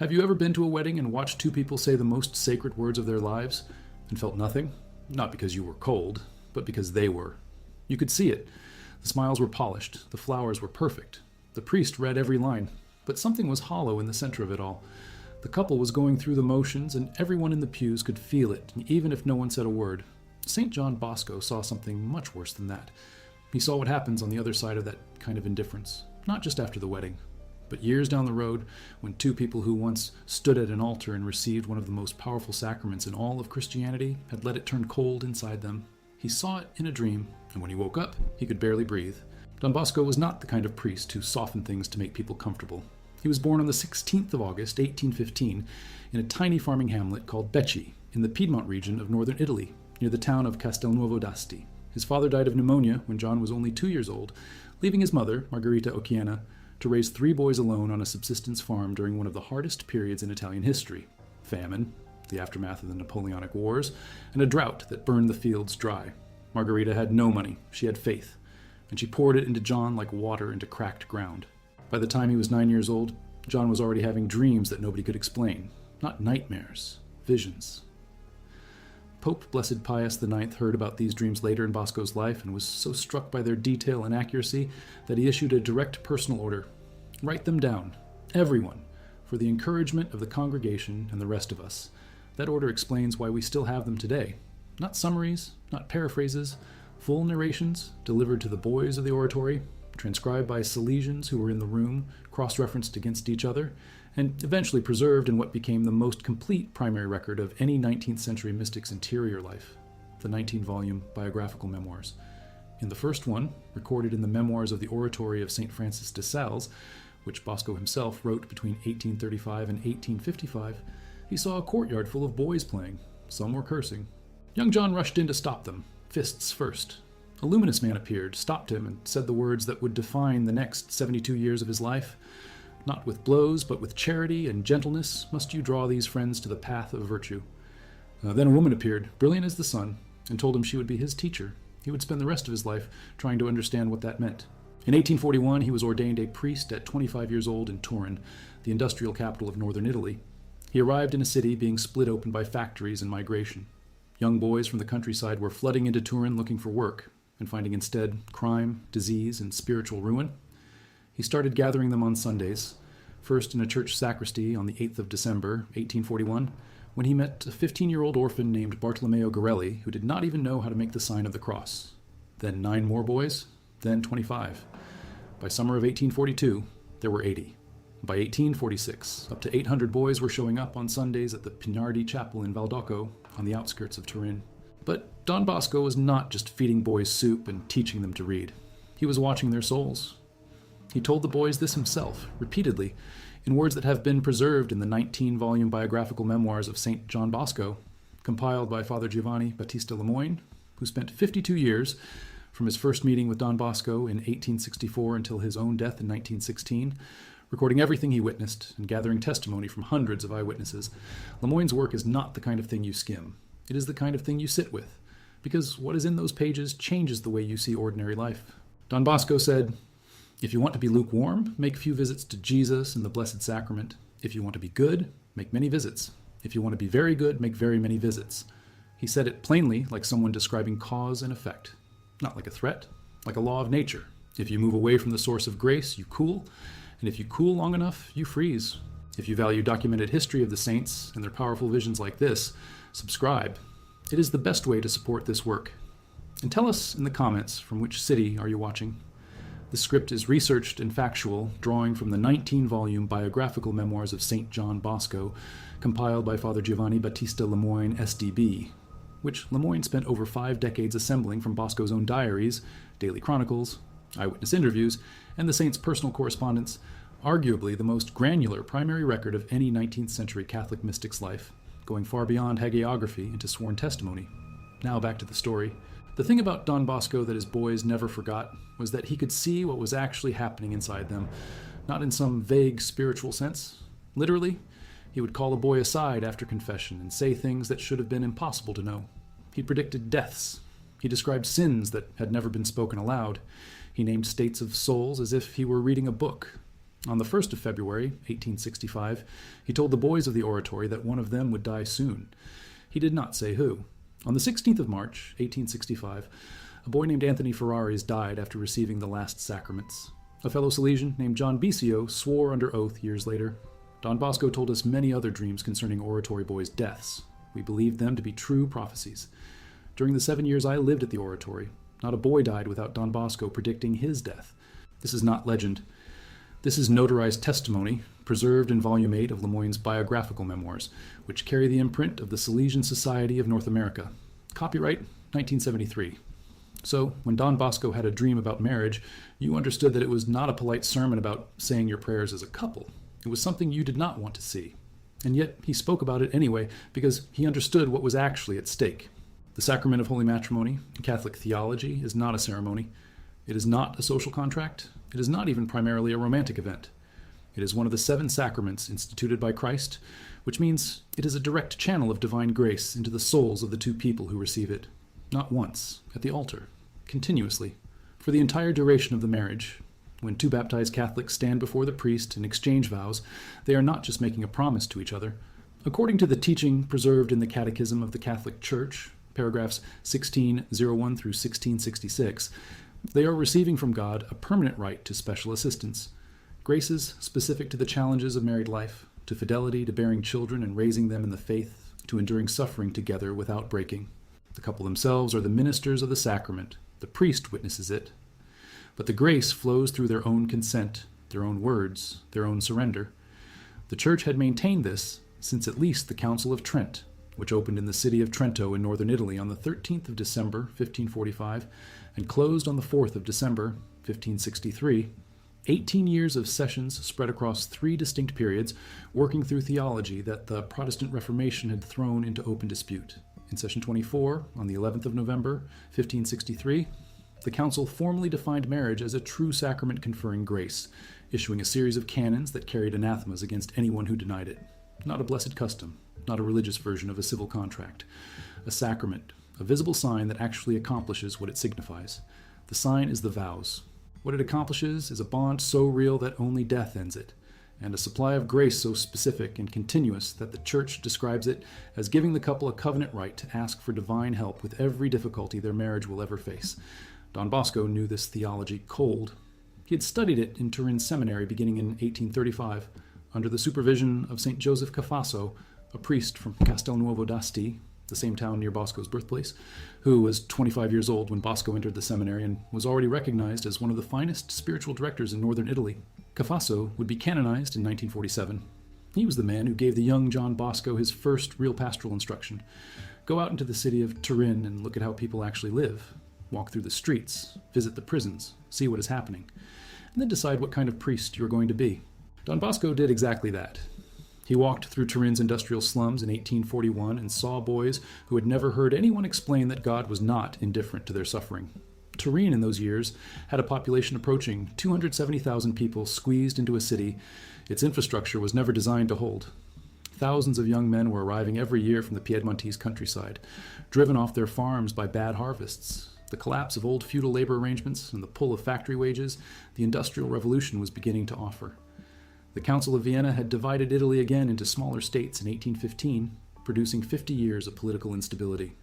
Have you ever been to a wedding and watched two people say the most sacred words of their lives and felt nothing? Not because you were cold, but because they were. You could see it. The smiles were polished, the flowers were perfect. The priest read every line, but something was hollow in the center of it all. The couple was going through the motions, and everyone in the pews could feel it, even if no one said a word. St. John Bosco saw something much worse than that. He saw what happens on the other side of that kind of indifference, not just after the wedding, but years down the road, when two people who once stood at an altar and received one of the most powerful sacraments in all of Christianity had let it turn cold inside them. He saw it in a dream, and when he woke up, he could barely breathe. Don Bosco was not the kind of priest who softened things to make people comfortable. He was born on the 16th of August, 1815, in a tiny farming hamlet called Becci, in the Piedmont region of northern Italy, near the town of Castelnuovo d'Asti. His father died of pneumonia when John was only 2 years old, leaving his mother, Margherita Occhiena, to raise 3 boys alone on a subsistence farm during one of the hardest periods in Italian history: famine, the aftermath of the Napoleonic Wars, and a drought that burned the fields dry. Margherita had no money, she had faith, and she poured it into John like water into cracked ground. By the time he was 9 years old, John was already having dreams that nobody could explain. Not nightmares, visions. Pope Blessed Pius IX heard about these dreams later in Bosco's life and was so struck by their detail and accuracy that he issued a direct personal order. Write them down, everyone, for the encouragement of the congregation and the rest of us. That order explains why we still have them today. Not summaries, not paraphrases, full narrations delivered to the boys of the oratory, transcribed by Salesians who were in the room, cross-referenced against each other, and eventually preserved in what became the most complete primary record of any 19th century mystic's interior life, the 19-volume biographical memoirs. In the first one, recorded in the Memoirs of the Oratory of St. Francis de Sales, which Bosco himself wrote between 1835 and 1855, he saw a courtyard full of boys playing. Some were cursing. Young John rushed in to stop them, fists first. A luminous man appeared, stopped him, and said the words that would define the next 72 years of his life. Not with blows, but with charity and gentleness must you draw these friends to the path of virtue. Then a woman appeared, brilliant as the sun, and told him she would be his teacher. He would spend the rest of his life trying to understand what that meant. In 1841, he was ordained a priest at 25 years old in Turin, the industrial capital of northern Italy. He arrived in a city being split open by factories and migration. Young boys from the countryside were flooding into Turin looking for work, and finding instead crime, disease, and spiritual ruin. He started gathering them on Sundays, first in a church sacristy on the 8th of December, 1841, when he met a 15-year-old orphan named Bartolomeo Gorelli, who did not even know how to make the sign of the cross. Then 9 more boys, then 25. By summer of 1842, there were 80. By 1846, up to 800 boys were showing up on Sundays at the Pinardi Chapel in Valdocco, on the outskirts of Turin. But Don Bosco was not just feeding boys soup and teaching them to read. He was watching their souls. He told the boys this himself, repeatedly, in words that have been preserved in the 19-volume biographical memoirs of St. John Bosco, compiled by Father Giovanni Battista Lemoyne, who spent 52 years, from his first meeting with Don Bosco in 1864 until his own death in 1916, recording everything he witnessed and gathering testimony from hundreds of eyewitnesses. Lemoyne's work is not the kind of thing you skim. It is the kind of thing you sit with, because what is in those pages changes the way you see ordinary life. Don Bosco said, "If you want to be lukewarm, make few visits to Jesus and the Blessed Sacrament. If you want to be good, make many visits. If you want to be very good, make very many visits." He said it plainly, like someone describing cause and effect, not like a threat, like a law of nature. If you move away from the source of grace, you cool, and if you cool long enough, you freeze. If you value documented history of the saints and their powerful visions like this, subscribe. It is the best way to support this work. And tell us in the comments from which city are you watching. The script is researched and factual, drawing from the 19-volume biographical memoirs of St. John Bosco, compiled by Father Giovanni Battista Lemoyne, SDB, which Lemoyne spent over 5 decades assembling from Bosco's own diaries, daily chronicles, eyewitness interviews, and the saint's personal correspondence, arguably the most granular primary record of any 19th century Catholic mystic's life, going far beyond hagiography into sworn testimony. Now back to the story. The thing about Don Bosco that his boys never forgot was that he could see what was actually happening inside them, not in some vague spiritual sense. Literally, he would call a boy aside after confession and say things that should have been impossible to know. He predicted deaths. He described sins that had never been spoken aloud. He named states of souls as if he were reading a book. On the 1st of February, 1865, he told the boys of the oratory that one of them would die soon. He did not say who. On the 16th of March, 1865, a boy named Anthony Ferraris died after receiving the last sacraments. A fellow Salesian named John Bisio swore under oath years later. Don Bosco told us many other dreams concerning oratory boys' deaths. We believed them to be true prophecies. During the 7 years I lived at the oratory, not a boy died without Don Bosco predicting his death. This is not legend. This is notarized testimony, preserved in Volume 8 of Lemoyne's biographical memoirs, which carry the imprint of the Salesian Society of North America. Copyright 1973. So, when Don Bosco had a dream about marriage, you understood that it was not a polite sermon about saying your prayers as a couple. It was something you did not want to see. And yet he spoke about it anyway because he understood what was actually at stake. The sacrament of holy matrimony in Catholic theology is not a ceremony. It is not a social contract. It is not even primarily a romantic event. It is one of the 7 sacraments instituted by Christ, which means it is a direct channel of divine grace into the souls of the two people who receive it. Not once, at the altar, continuously, for the entire duration of the marriage. When two baptized Catholics stand before the priest and exchange vows, they are not just making a promise to each other. According to the teaching preserved in the Catechism of the Catholic Church, paragraphs 1601 through 1666, they are receiving from God a permanent right to special assistance, graces specific to the challenges of married life, to fidelity, to bearing children and raising them in the faith, to enduring suffering together without breaking. The couple themselves are the ministers of the sacrament. The priest witnesses it. But the grace flows through their own consent, their own words, their own surrender. The Church had maintained this since at least the Council of Trent, which opened in the city of Trento in northern Italy on the 13th of December, 1545, and closed on the 4th of December, 1563. 18 years of sessions spread across 3 distinct periods, working through theology that the Protestant Reformation had thrown into open dispute. In session 24, on the 11th of November, 1563, the Council formally defined marriage as a true sacrament conferring grace, issuing a series of canons that carried anathemas against anyone who denied it. Not a blessed custom, not a religious version of a civil contract. A sacrament, a visible sign that actually accomplishes what it signifies. The sign is the vows. What it accomplishes is a bond so real that only death ends it, and a supply of grace so specific and continuous that the Church describes it as giving the couple a covenant right to ask for divine help with every difficulty their marriage will ever face. Don Bosco knew this theology cold. He had studied it in Turin Seminary beginning in 1835, under the supervision of St. Joseph Cafasso, a priest from Castelnuovo d'Asti, the same town near Bosco's birthplace, who was 25 years old when Bosco entered the seminary and was already recognized as one of the finest spiritual directors in northern Italy. Cafasso would be canonized in 1947. He was the man who gave the young John Bosco his first real pastoral instruction. Go out into the city of Turin and look at how people actually live. Walk through the streets, visit the prisons, see what is happening, and then decide what kind of priest you are going to be. Don Bosco did exactly that. He walked through Turin's industrial slums in 1841 and saw boys who had never heard anyone explain that God was not indifferent to their suffering. Turin in those years had a population approaching 270,000 people squeezed into a city its infrastructure was never designed to hold. Thousands of young men were arriving every year from the Piedmontese countryside, driven off their farms by bad harvests. The collapse of old feudal labor arrangements and the pull of factory wages, the Industrial Revolution was beginning to offer. The Council of Vienna had divided Italy again into smaller states in 1815, producing 50 years of political instability.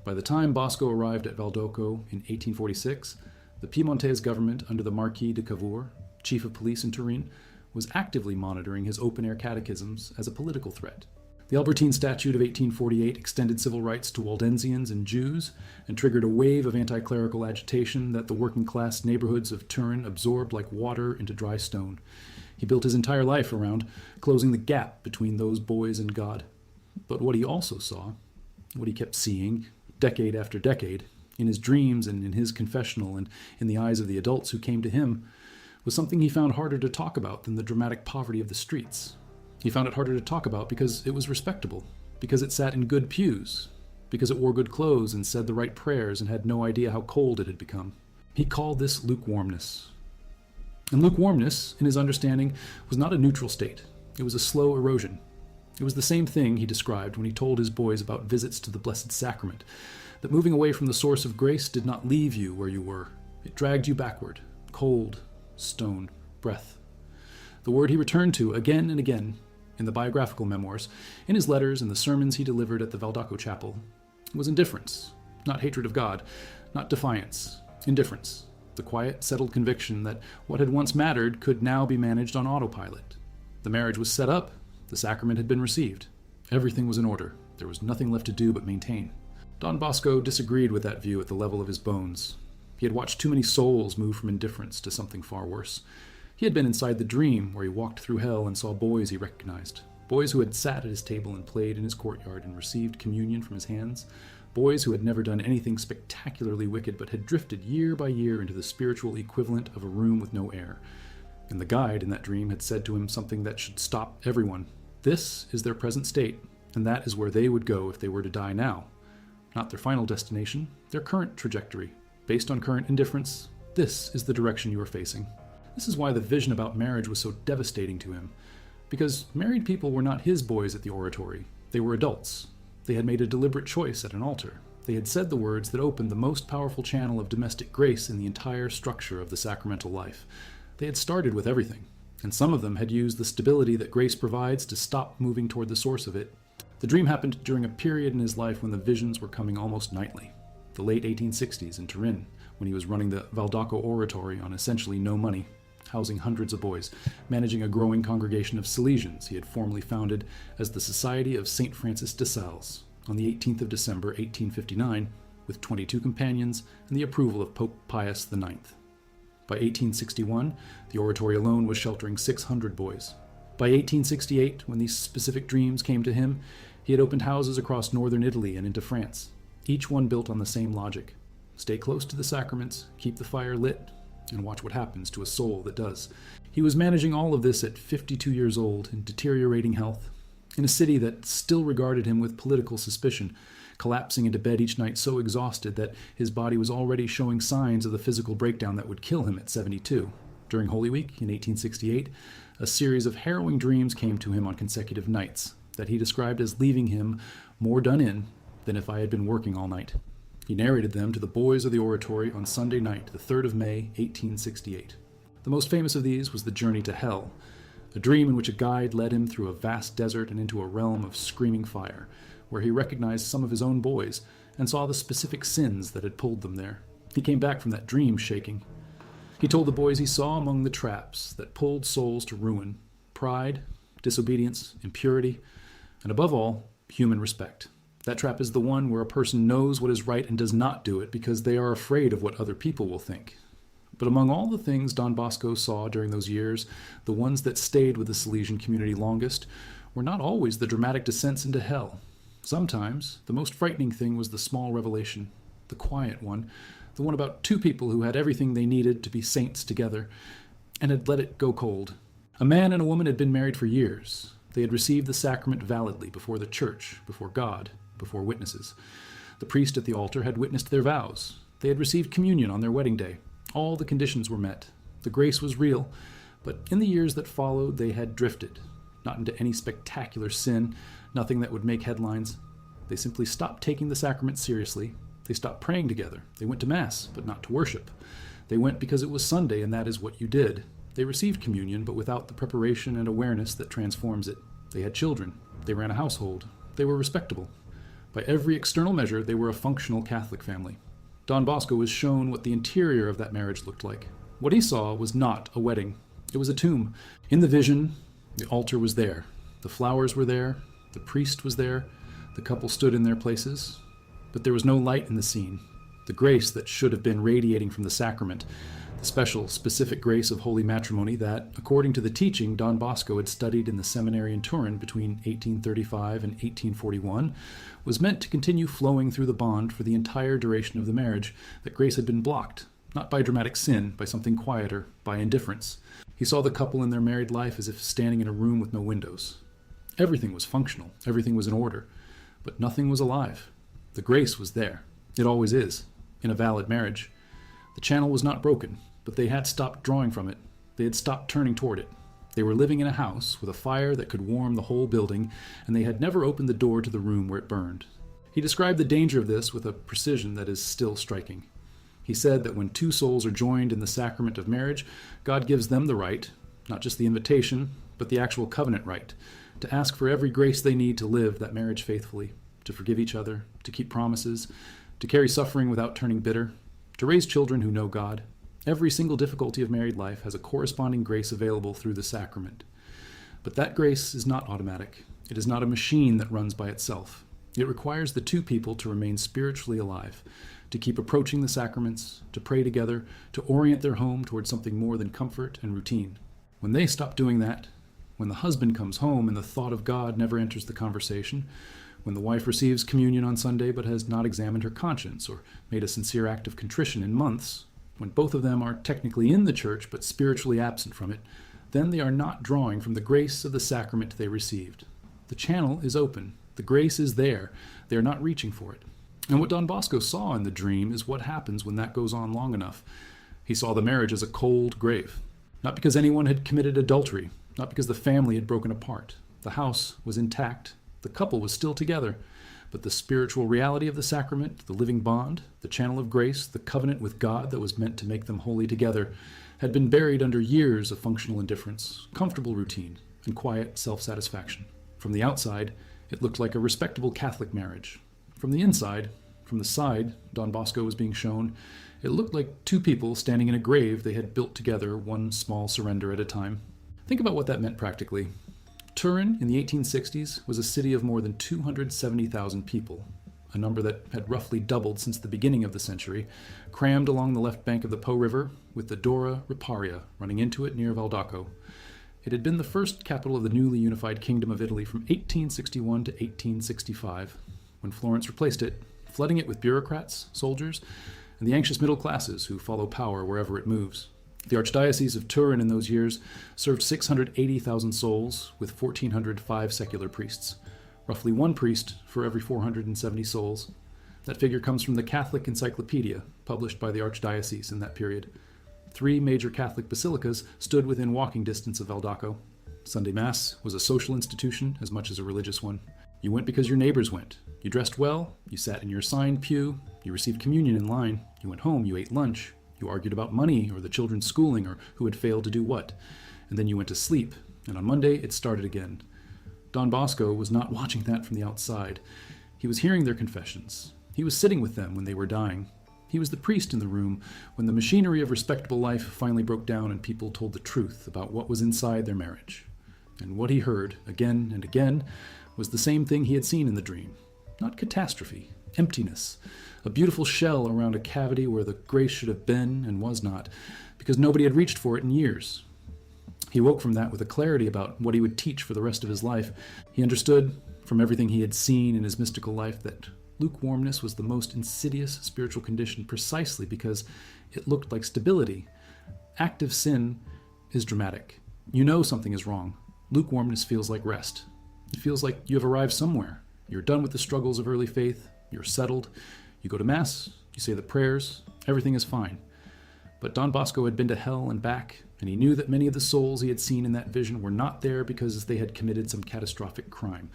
By the time Bosco arrived at Valdocco in 1846, the Piedmontese government under the Marquis de Cavour, chief of police in Turin, was actively monitoring his open-air catechisms as a political threat. The Albertine Statute of 1848 extended civil rights to Waldensians and Jews and triggered a wave of anti-clerical agitation that the working-class neighborhoods of Turin absorbed like water into dry stone. He built his entire life around closing the gap between those boys and God. But what he also saw, what he kept seeing, decade after decade, in his dreams and in his confessional and in the eyes of the adults who came to him, was something he found harder to talk about than the dramatic poverty of the streets. He found it harder to talk about because it was respectable, because it sat in good pews, because it wore good clothes and said the right prayers and had no idea how cold it had become. He called this lukewarmness. And lukewarmness, in his understanding, was not a neutral state. It was a slow erosion. It was the same thing he described when he told his boys about visits to the Blessed Sacrament, that moving away from the source of grace did not leave you where you were. It dragged you backward, cold, stone, breath. The word he returned to again and again in the biographical memoirs, in his letters and the sermons he delivered at the Valdoco Chapel, was indifference, not hatred of God, not defiance, indifference, the quiet, settled conviction that what had once mattered could now be managed on autopilot. The marriage was set up, the sacrament had been received. Everything was in order. There was nothing left to do but maintain. Don Bosco disagreed with that view at the level of his bones. He had watched too many souls move from indifference to something far worse. He had been inside the dream where he walked through hell and saw boys he recognized, boys who had sat at his table and played in his courtyard and received communion from his hands, boys who had never done anything spectacularly wicked but had drifted year by year into the spiritual equivalent of a room with no air. And the guide in that dream had said to him something that should stop everyone. This is their present state, and that is where they would go if they were to die now. Not their final destination, their current trajectory. Based on current indifference, this is the direction you are facing. This is why the vision about marriage was so devastating to him. Because married people were not his boys at the oratory. They were adults. They had made a deliberate choice at an altar. They had said the words that opened the most powerful channel of domestic grace in the entire structure of the sacramental life. They had started with everything, and some of them had used the stability that grace provides to stop moving toward the source of it. The dream happened during a period in his life when the visions were coming almost nightly. The late 1860s in Turin, when he was running the Valdoco Oratory on essentially no money, housing hundreds of boys, managing a growing congregation of Salesians he had formerly founded as the Society of St. Francis de Sales on the 18th of December 1859, with 22 companions and the approval of Pope Pius IX. By 1861, the oratory alone was sheltering 600 boys. By 1868, when these specific dreams came to him, he had opened houses across northern Italy and into France, each one built on the same logic. Stay close to the sacraments, keep the fire lit, and watch what happens to a soul that does. He was managing all of this at 52 years old, in deteriorating health, in a city that still regarded him with political suspicion, collapsing into bed each night so exhausted that his body was already showing signs of the physical breakdown that would kill him at 72. During Holy Week in 1868, a series of harrowing dreams came to him on consecutive nights that he described as leaving him more done in than if I had been working all night. He narrated them to the boys of the oratory on Sunday night, the 3rd of May, 1868. The most famous of these was the Journey to Hell, a dream in which a guide led him through a vast desert and into a realm of screaming fire, where he recognized some of his own boys and saw the specific sins that had pulled them there. He came back from that dream shaking. He told the boys he saw among the traps that pulled souls to ruin: pride, disobedience, impurity, and above all, human respect. That trap is the one where a person knows what is right and does not do it because they are afraid of what other people will think. But among all the things Don Bosco saw during those years, the ones that stayed with the Salesian community longest were not always the dramatic descents into hell. Sometimes, the most frightening thing was the small revelation, the quiet one, the one about two people who had everything they needed to be saints together, and had let it go cold. A man and a woman had been married for years. They had received the sacrament validly before the church, before God, before witnesses. The priest at the altar had witnessed their vows. They had received communion on their wedding day. All the conditions were met. The grace was real, but in the years that followed, they had drifted, not into any spectacular sin, nothing that would make headlines. They simply stopped taking the sacrament seriously. They stopped praying together. They went to Mass, but not to worship. They went because it was Sunday, and that is what you did. They received communion, but without the preparation and awareness that transforms it. They had children. They ran a household. They were respectable. By every external measure, they were a functional Catholic family. Don Bosco was shown what the interior of that marriage looked like. What he saw was not a wedding. It was a tomb. In the vision, the altar was there. The flowers were there. The priest was there. The couple stood in their places. But there was no light in the scene. The grace that should have been radiating from the sacrament, the special, specific grace of holy matrimony that, according to the teaching Don Bosco had studied in the seminary in Turin between 1835 and 1841, was meant to continue flowing through the bond for the entire duration of the marriage. That grace had been blocked, not by dramatic sin, by something quieter, by indifference. He saw the couple in their married life as if standing in a room with no windows. Everything was functional, everything was in order, but nothing was alive. The grace was there. It always is, in a valid marriage. The channel was not broken, but they had stopped drawing from it. They had stopped turning toward it. They were living in a house with a fire that could warm the whole building, and they had never opened the door to the room where it burned. He described the danger of this with a precision that is still striking. He said that when two souls are joined in the sacrament of marriage, God gives them the right, not just the invitation, but the actual covenant rite, to ask for every grace they need to live that marriage faithfully, to forgive each other, to keep promises, to carry suffering without turning bitter, to raise children who know God. Every single difficulty of married life has a corresponding grace available through the sacrament. But that grace is not automatic. It is not a machine that runs by itself. It requires the two people to remain spiritually alive, to keep approaching the sacraments, to pray together, to orient their home towards something more than comfort and routine. When they stop doing that, when the husband comes home and the thought of God never enters the conversation, when the wife receives communion on Sunday but has not examined her conscience or made a sincere act of contrition in months, when both of them are technically in the church but spiritually absent from it, then they are not drawing from the grace of the sacrament they received. The channel is open. The grace is there. They are not reaching for it. And what Don Bosco saw in the dream is what happens when that goes on long enough. He saw the marriage as a cold grave. Not because anyone had committed adultery, not because the family had broken apart. The house was intact. The couple was still together. But the spiritual reality of the sacrament, the living bond, the channel of grace, the covenant with God that was meant to make them holy together, had been buried under years of functional indifference, comfortable routine, and quiet self-satisfaction. From the outside, it looked like a respectable Catholic marriage. From the inside, from the side Don Bosco was being shown, it looked like two people standing in a grave they had built together, one small surrender at a time. Think about what that meant practically. Turin in the 1860s was a city of more than 270,000 people, a number that had roughly doubled since the beginning of the century, crammed along the left bank of the Po River with the Dora Riparia running into it near Valdocco. It had been the first capital of the newly unified Kingdom of Italy from 1861 to 1865, when Florence replaced it, flooding it with bureaucrats, soldiers, and the anxious middle classes who follow power wherever it moves. The Archdiocese of Turin in those years served 680,000 souls with 1,405 secular priests, roughly one priest for every 470 souls. That figure comes from the Catholic Encyclopedia, published by the Archdiocese in that period. 3 major Catholic basilicas stood within walking distance of Valdocco. Sunday Mass was a social institution as much as a religious one. You went because your neighbors went. You dressed well, you sat in your assigned pew, you received communion in line, you went home, you ate lunch, you argued about money or the children's schooling or who had failed to do what, and then you went to sleep, and on Monday it started again. Don Bosco was not watching that from the outside. He was hearing their confessions. He was sitting with them when they were dying. He was the priest in the room when the machinery of respectable life finally broke down and people told the truth about what was inside their marriage. And what he heard, again and again, was the same thing he had seen in the dream. Not catastrophe, emptiness, a beautiful shell around a cavity where the grace should have been and was not, because nobody had reached for it in years. He woke from that with a clarity about what he would teach for the rest of his life. He understood, from everything he had seen in his mystical life, that lukewarmness was the most insidious spiritual condition precisely because it looked like stability. Active sin is dramatic. You know something is wrong. Lukewarmness feels like rest. It feels like you have arrived somewhere. You're done with the struggles of early faith. You're settled. You go to Mass. You say the prayers. Everything is fine. But Don Bosco had been to hell and back, and he knew that many of the souls he had seen in that vision were not there because they had committed some catastrophic crime.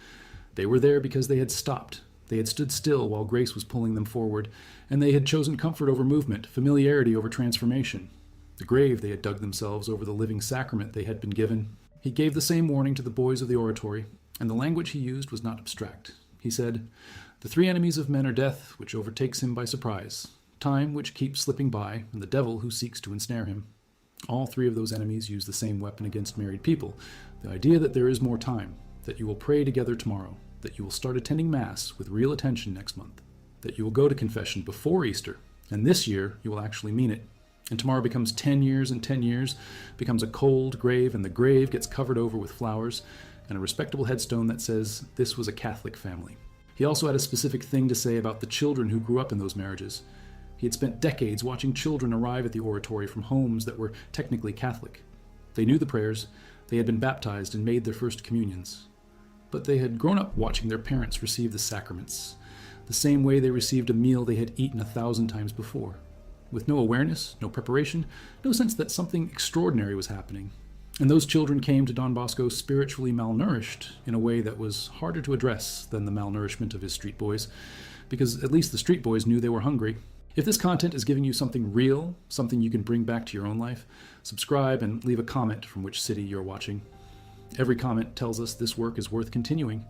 They were there because they had stopped. They had stood still while grace was pulling them forward, and they had chosen comfort over movement, familiarity over transformation. The grave they had dug themselves over the living sacrament they had been given. He gave the same warning to the boys of the oratory, and the language he used was not abstract. He said, "The 3 enemies of men are death, which overtakes him by surprise, time, which keeps slipping by, and the devil who seeks to ensnare him." All 3 of those enemies use the same weapon against married people, the idea that there is more time, that you will pray together tomorrow, that you will start attending Mass with real attention next month, that you will go to confession before Easter, and this year you will actually mean it. And tomorrow becomes 10 years and 10 years, becomes a cold grave, and the grave gets covered over with flowers, and a respectable headstone that says, "This was a Catholic family." He also had a specific thing to say about the children who grew up in those marriages. He had spent decades watching children arrive at the oratory from homes that were technically Catholic. They knew the prayers, they had been baptized and made their first communions. But they had grown up watching their parents receive the sacraments, the same way they received a meal they had eaten 1,000 times before, with no awareness, no preparation, no sense that something extraordinary was happening. And those children came to Don Bosco spiritually malnourished in a way that was harder to address than the malnourishment of his street boys, because at least the street boys knew they were hungry. If this content is giving you something real, something you can bring back to your own life, subscribe and leave a comment from which city you're watching. Every comment tells us this work is worth continuing,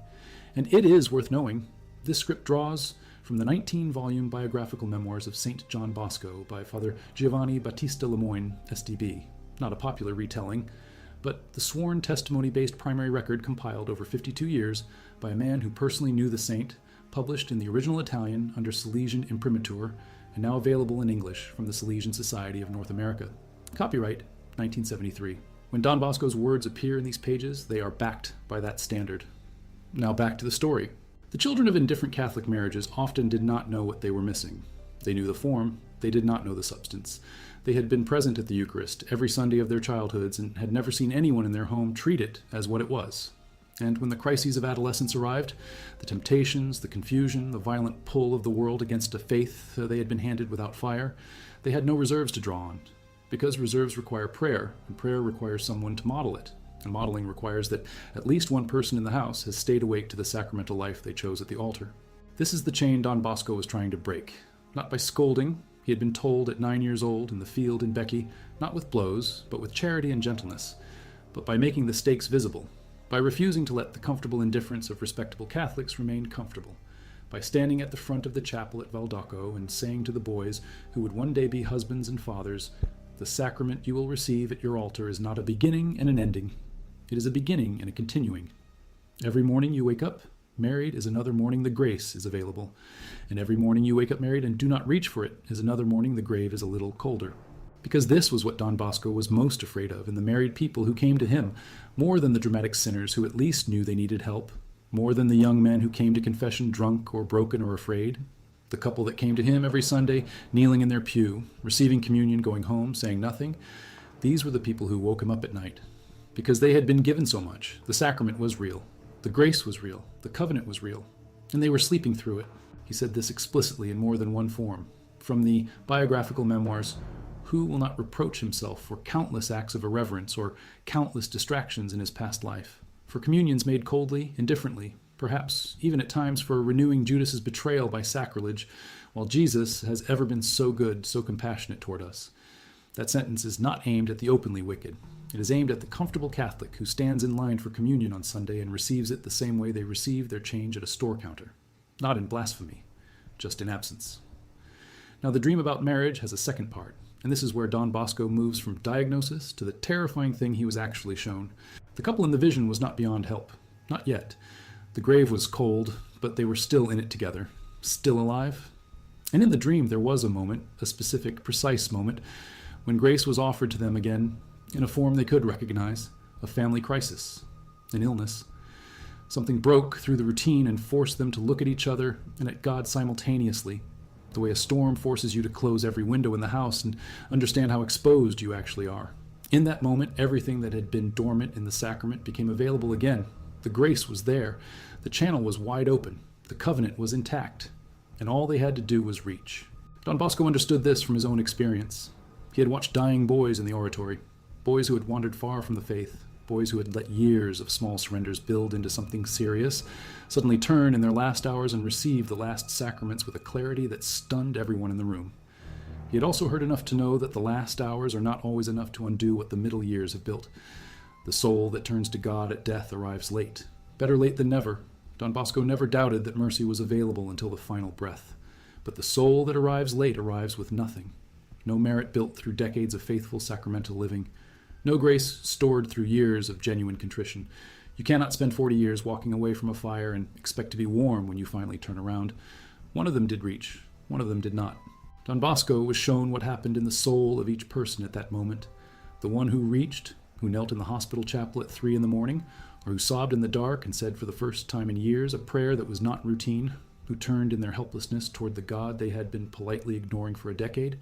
and it is worth knowing. This script draws from the 19-volume biographical memoirs of St. John Bosco by Father Giovanni Battista Lemoyne, SDB. Not a popular retelling, but the sworn testimony-based primary record compiled over 52 years by a man who personally knew the saint, published in the original Italian under Salesian imprimatur, and now available in English from the Salesian Society of North America. Copyright 1973. When Don Bosco's words appear in these pages, they are backed by that standard. Now back to the story. The children of indifferent Catholic marriages often did not know what they were missing. They knew the form, they did not know the substance. They had been present at the Eucharist every Sunday of their childhoods and had never seen anyone in their home treat it as what it was. And when the crises of adolescence arrived, the temptations, the confusion, the violent pull of the world against a faith they had been handed without fire, they had no reserves to draw on. Because reserves require prayer, and prayer requires someone to model it. And modeling requires that at least one person in the house has stayed awake to the sacramental life they chose at the altar. This is the chain Don Bosco was trying to break. Not by scolding. He had been told at 9 years old in the field in Becky, not with blows, but with charity and gentleness, but by making the stakes visible. By refusing to let the comfortable indifference of respectable Catholics remain comfortable, by standing at the front of the chapel at Valdoco and saying to the boys who would one day be husbands and fathers, "The sacrament you will receive at your altar is not a beginning and an ending. It is a beginning and a continuing. Every morning you wake up married is another morning the grace is available, and every morning you wake up married and do not reach for it is another morning the grave is a little colder." Because this was what Don Bosco was most afraid of in the married people who came to him, more than the dramatic sinners who at least knew they needed help, more than the young men who came to confession drunk or broken or afraid. The couple that came to him every Sunday, kneeling in their pew, receiving communion, going home, saying nothing, these were the people who woke him up at night. Because they had been given so much. The sacrament was real. The grace was real. The covenant was real. And they were sleeping through it. He said this explicitly in more than one form. From the biographical memoirs, who will not reproach himself for countless acts of irreverence or countless distractions in his past life? For communions made coldly, indifferently, perhaps even at times for renewing Judas's betrayal by sacrilege, while Jesus has ever been so good, so compassionate toward us. That sentence is not aimed at the openly wicked. It is aimed at the comfortable Catholic who stands in line for communion on Sunday and receives it the same way they receive their change at a store counter. Not in blasphemy, just in absence. Now the dream about marriage has a second part, and this is where Don Bosco moves from diagnosis to the terrifying thing he was actually shown. The couple in the vision was not beyond help. Not yet. The grave was cold, but they were still in it together. Still alive. And in the dream there was a moment, a specific, precise moment, when grace was offered to them again, in a form they could recognize, a family crisis, an illness. Something broke through the routine and forced them to look at each other and at God simultaneously, the way a storm forces you to close every window in the house and understand how exposed you actually are. In that moment, everything that had been dormant in the sacrament became available again. The grace was there. The channel was wide open. The covenant was intact. And all they had to do was reach. Don Bosco understood this from his own experience. He had watched dying boys in the oratory, boys who had wandered far from the faith, boys who had let years of small surrenders build into something serious, suddenly turn in their last hours and receive the last sacraments with a clarity that stunned everyone in the room. He had also heard enough to know that the last hours are not always enough to undo what the middle years have built. The soul that turns to God at death arrives late. Better late than never. Don Bosco never doubted that mercy was available until the final breath. But the soul that arrives late arrives with nothing. No merit built through decades of faithful sacramental living. No grace stored through years of genuine contrition. You cannot spend 40 years walking away from a fire and expect to be warm when you finally turn around. One of them did reach. One of them did not. Don Bosco was shown what happened in the soul of each person at that moment. The one who reached, who knelt in the hospital chapel at 3 a.m, or who sobbed in the dark and said for the first time in years a prayer that was not routine, who turned in their helplessness toward the God they had been politely ignoring for a decade.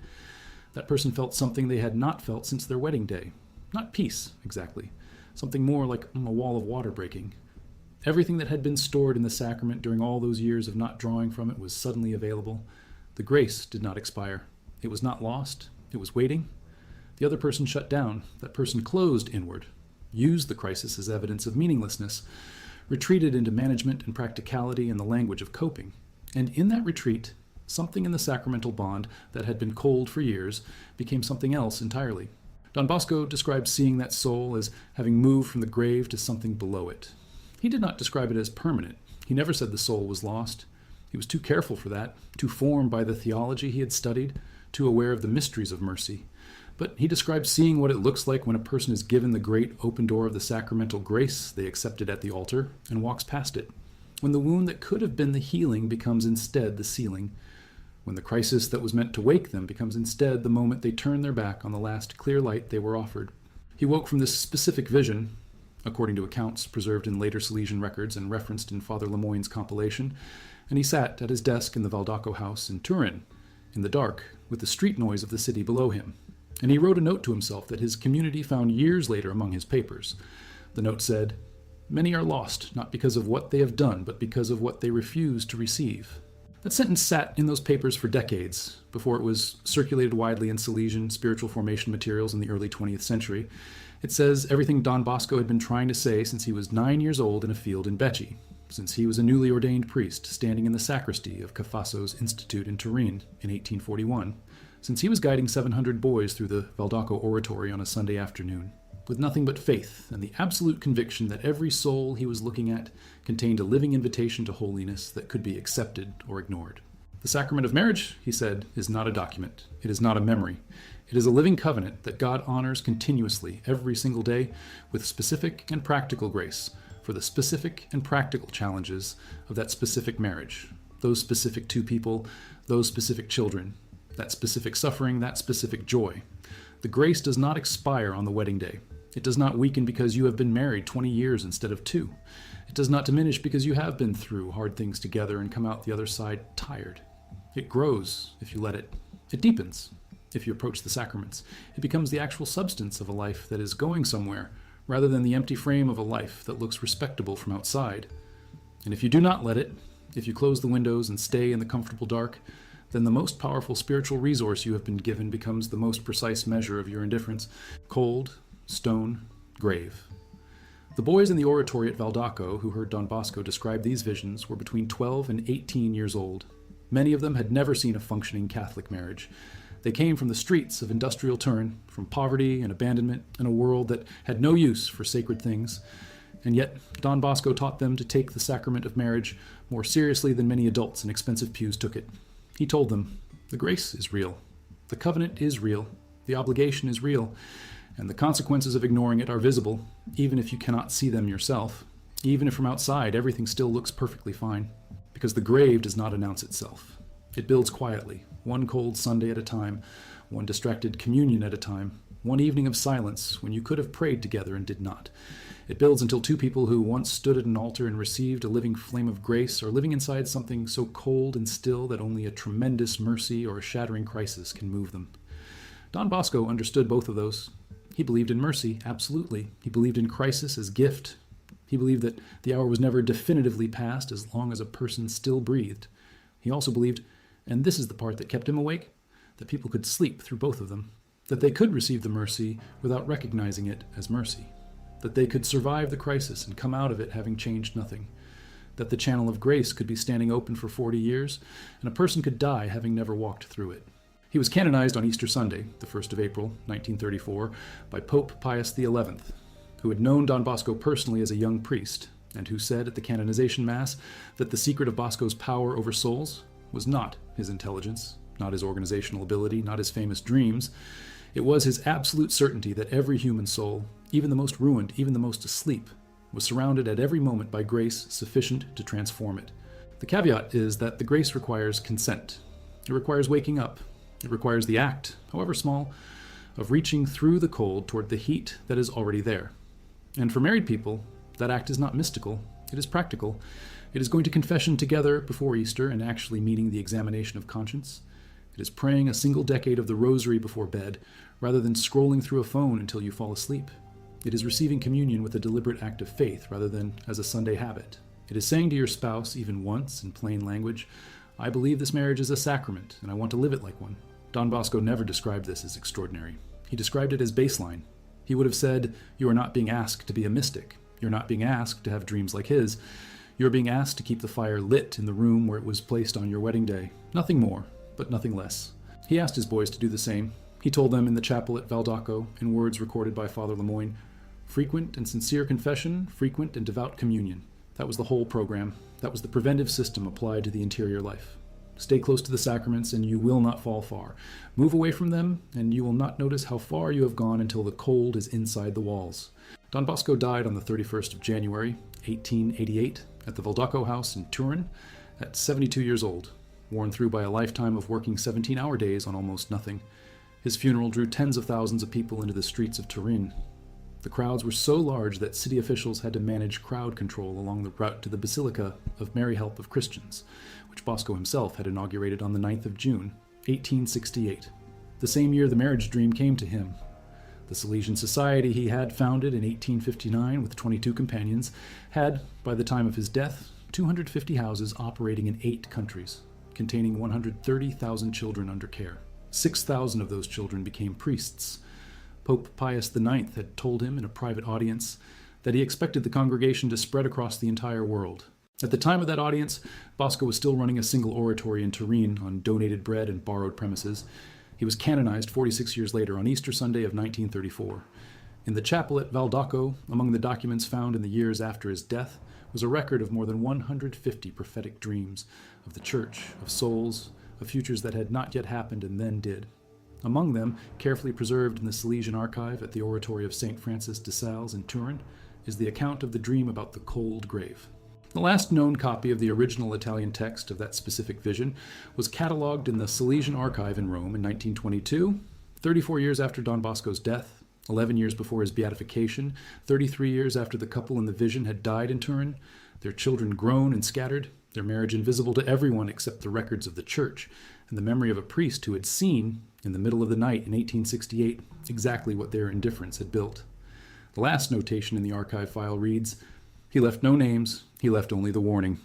That person felt something they had not felt since their wedding day. Not peace, exactly. Something more like a wall of water breaking. Everything that had been stored in the sacrament during all those years of not drawing from it was suddenly available. The grace did not expire. It was not lost. It was waiting. The other person shut down. That person closed inward, used the crisis as evidence of meaninglessness, retreated into management and practicality and the language of coping. And in that retreat, Something in the sacramental bond that had been cold for years became something else entirely. Don Bosco described seeing that soul as having moved from the grave to something below it. He did not describe it as permanent. He never said the soul was lost. He was too careful for that, too formed by the theology he had studied, too aware of the mysteries of mercy. But he described seeing what it looks like when a person is given the great open door of the sacramental grace they accepted at the altar and walks past it. When the wound that could have been the healing becomes instead the sealing. When the crisis that was meant to wake them becomes instead the moment they turn their back on the last clear light they were offered. He woke from this specific vision, according to accounts preserved in later Salesian records and referenced in Father Lemoyne's compilation, and he sat at his desk in the Valdaco house in Turin, in the dark, with the street noise of the city below him. And he wrote a note to himself that his community found years later among his papers. The note said, "Many are lost, not because of what they have done, but because of what they refuse to receive." That sentence sat in those papers for decades, before it was circulated widely in Salesian spiritual formation materials in the early 20th century. It says everything Don Bosco had been trying to say since he was 9 years old in a field in Becci, since he was a newly ordained priest standing in the sacristy of Cafasso's Institute in Turin in 1841, since he was guiding 700 boys through the Valdaco oratory on a Sunday afternoon, with nothing but faith and the absolute conviction that every soul he was looking at contained a living invitation to holiness that could be accepted or ignored. The sacrament of marriage, he said, is not a document. It is not a memory. It is a living covenant that God honors continuously, every single day, with specific and practical grace for the specific and practical challenges of that specific marriage, those specific two people, those specific children, that specific suffering, that specific joy. The grace does not expire on the wedding day. It does not weaken because you have been married 20 years instead of 2. It does not diminish because you have been through hard things together and come out the other side tired. It grows if you let it. It deepens if you approach the sacraments. It becomes the actual substance of a life that is going somewhere, rather than the empty frame of a life that looks respectable from outside. And if you do not let it, if you close the windows and stay in the comfortable dark, then the most powerful spiritual resource you have been given becomes the most precise measure of your indifference: cold, stone, grave. The boys in the oratory at Valdaco who heard Don Bosco describe these visions were between 12 and 18 years old. Many of them had never seen a functioning Catholic marriage. They came from the streets of industrial Turin, from poverty and abandonment in a world that had no use for sacred things. And yet, Don Bosco taught them to take the sacrament of marriage more seriously than many adults in expensive pews took it. He told them, the grace is real, the covenant is real, the obligation is real, and the consequences of ignoring it are visible, even if you cannot see them yourself, even if from outside everything still looks perfectly fine. Because the grave does not announce itself. It builds quietly, one cold Sunday at a time, one distracted communion at a time, one evening of silence when you could have prayed together and did not. It builds until two people who once stood at an altar and received a living flame of grace are living inside something so cold and still that only a tremendous mercy or a shattering crisis can move them. Don Bosco understood both of those. He believed in mercy, absolutely. He believed in crisis as gift. He believed that the hour was never definitively past as long as a person still breathed. He also believed, and this is the part that kept him awake, that people could sleep through both of them, that they could receive the mercy without recognizing it as mercy, that they could survive the crisis and come out of it having changed nothing, that the channel of grace could be standing open for 40 years, and a person could die having never walked through it. He was canonized on Easter Sunday, the 1st of April, 1934, by Pope Pius XI, who had known Don Bosco personally as a young priest, and who said at the canonization mass that the secret of Bosco's power over souls was not his intelligence, not his organizational ability, not his famous dreams. It was his absolute certainty that every human soul, even the most ruined, even the most asleep, was surrounded at every moment by grace sufficient to transform it. The caveat is that the grace requires consent. It requires waking up. It requires the act, however small, of reaching through the cold toward the heat that is already there. And for married people, that act is not mystical, it is practical. It is going to confession together before Easter and actually meeting the examination of conscience. It is praying a single decade of the rosary before bed, rather than scrolling through a phone until you fall asleep. It is receiving communion with a deliberate act of faith rather than as a Sunday habit. It is saying to your spouse, even once, in plain language, I believe this marriage is a sacrament, and I want to live it like one. Don Bosco never described this as extraordinary. He described it as baseline. He would have said, you are not being asked to be a mystic. You're not being asked to have dreams like his. You are being asked to keep the fire lit in the room where it was placed on your wedding day. Nothing more, but nothing less. He asked his boys to do the same. He told them in the chapel at Valdoco, in words recorded by Father Lemoyne, frequent and sincere confession, frequent and devout communion. That was the whole program. That was the preventive system applied to the interior life. Stay close to the sacraments, and you will not fall far. Move away from them, and you will not notice how far you have gone until the cold is inside the walls. Don Bosco died on the 31st of January, 1888, at the Valdoco house in Turin, at 72 years old, worn through by a lifetime of working 17-hour days on almost nothing. His funeral drew tens of thousands of people into the streets of Turin. The crowds were so large that city officials had to manage crowd control along the route to the Basilica of Mary Help of Christians, which Bosco himself had inaugurated on the 9th of June, 1868. The same year the marriage dream came to him. The Salesian Society he had founded in 1859 with 22 companions had, by the time of his death, 250 houses operating in 8 countries, containing 130,000 children under care. 6,000 of those children became priests. Pope Pius IX had told him in a private audience that he expected the congregation to spread across the entire world. At the time of that audience, Bosco was still running a single oratory in Turin on donated bread and borrowed premises. He was canonized 46 years later on Easter Sunday of 1934. In the chapel at Valdoco, among the documents found in the years after his death, was a record of more than 150 prophetic dreams of the church, of souls, of futures that had not yet happened and then did. Among them, carefully preserved in the Salesian archive at the oratory of St. Francis de Sales in Turin, is the account of the dream about the cold grave. The last known copy of the original Italian text of that specific vision was catalogued in the Salesian archive in Rome in 1922, 34 years after Don Bosco's death, 11 years before his beatification, 33 years after the couple in the vision had died in Turin, their children grown and scattered, their marriage invisible to everyone except the records of the church, and the memory of a priest who had seen, in the middle of the night in 1868, exactly what their indifference had built. The last notation in the archive file reads, "He left no names, he left only the warning.